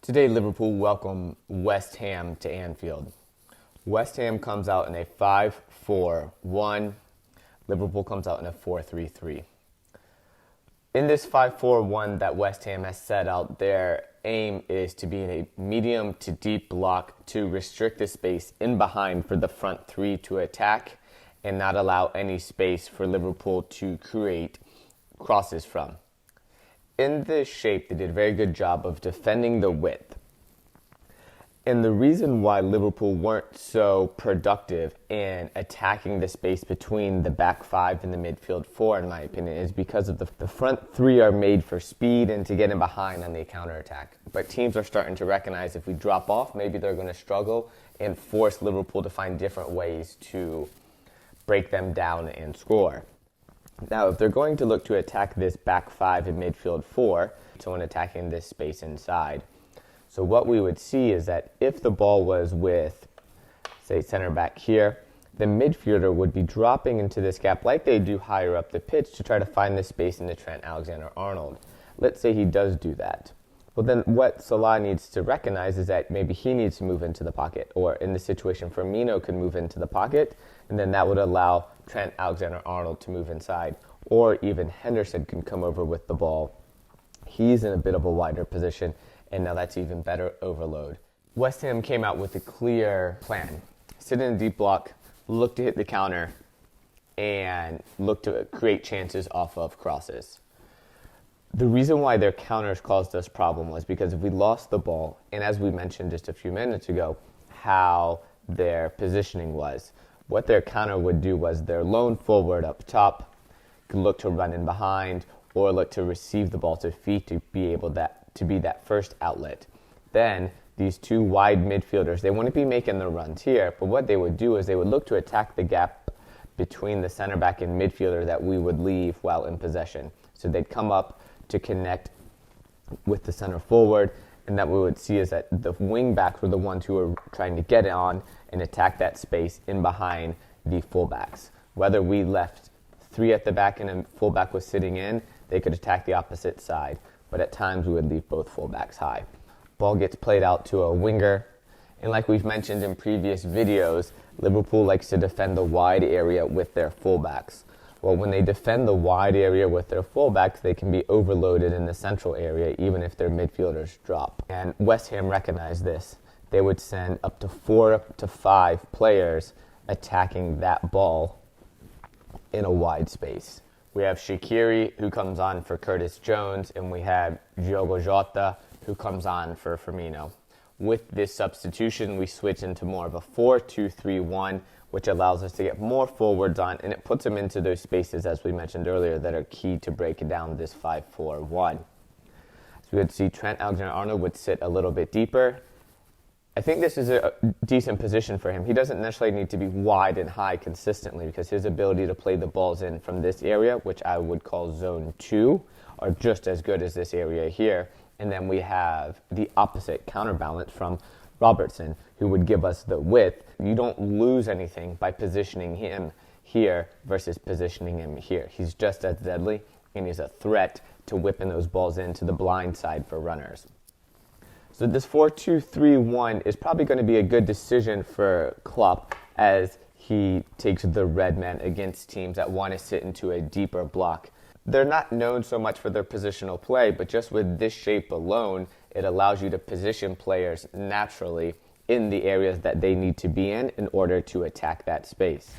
Today, Liverpool welcome West Ham to Anfield. West Ham comes out in a 5-4-1. Liverpool comes out in a 4-3-3. In this 5-4-1 that West Ham has set out, their aim is to be in a medium to deep block to restrict the space in behind for the front three to attack and not allow any space for Liverpool to create crosses from. In this shape, they did a very good job of defending the width. And the reason why Liverpool weren't so productive in attacking the space between the back five and the midfield four, in my opinion, is because of the front three are made for speed and to get in behind on the counterattack. But teams are starting to recognize if we drop off, maybe they're going to struggle and force Liverpool to find different ways to break them down and score. Now, if they're going to look to attack this back five and midfield four, someone attacking this space inside. So what we would see is that if the ball was with, say, center back here, the midfielder would be dropping into this gap like they do higher up the pitch to try to find the space into Trent Alexander-Arnold. Let's say he does do that. Well, then what Salah needs to recognize is that maybe he needs to move into the pocket, or in this situation, Firmino could move into the pocket, and then that would allow Trent Alexander-Arnold to move inside, or even Henderson can come over with the ball. He's in a bit of a wider position, and now that's even better overload. West Ham came out with a clear plan. Sit in a deep block, look to hit the counter, and look to create chances off of crosses. The reason why their counters caused us problem was because if we lost the ball, and as we mentioned just a few minutes ago, how their positioning was. What their counter would do was their lone forward up top could look to run in behind or look to receive the ball to feet to be able to be that first outlet. Then these two wide midfielders, they wouldn't be making the runs here, but what they would do is they would look to attack the gap between the center back and midfielder that we would leave while in possession. So they'd come up to connect with the center forward, and that we would see is that the wing backs were the ones who were trying to get on and attack that space in behind the fullbacks. Whether we left three at the back and a fullback was sitting in, they could attack the opposite side, but at times we would leave both fullbacks high. Ball gets played out to a winger, and like we've mentioned in previous videos, Liverpool likes to defend the wide area with their fullbacks. Well, when they defend the wide area with their fullbacks, they can be overloaded in the central area, even if their midfielders drop. And West Ham recognized this. They would send up to 4 to 5 players attacking that ball in a wide space. We have Shaqiri, who comes on for Curtis Jones, and we have Jota, who comes on for Firmino. With this substitution, we switch into more of a 4-2-3-1, which allows us to get more forwards on, and it puts them into those spaces, as we mentioned earlier, that are key to breaking down this 5-4-1. So we would see Trent Alexander-Arnold would sit a little bit deeper. I think this is a decent position for him. He doesn't necessarily need to be wide and high consistently because his ability to play the balls in from this area, which I would call zone 2, are just as good as this area here. And then we have the opposite counterbalance from Robertson, who would give us the width. You don't lose anything by positioning him here versus positioning him here. He's just as deadly, and he's a threat to whipping those balls into the blind side for runners. So this 4-2-3-1 is probably going to be a good decision for Klopp as he takes the red man against teams that want to sit into a deeper block. They're not known so much for their positional play, but just with this shape alone, it allows you to position players naturally in the areas that they need to be in order to attack that space.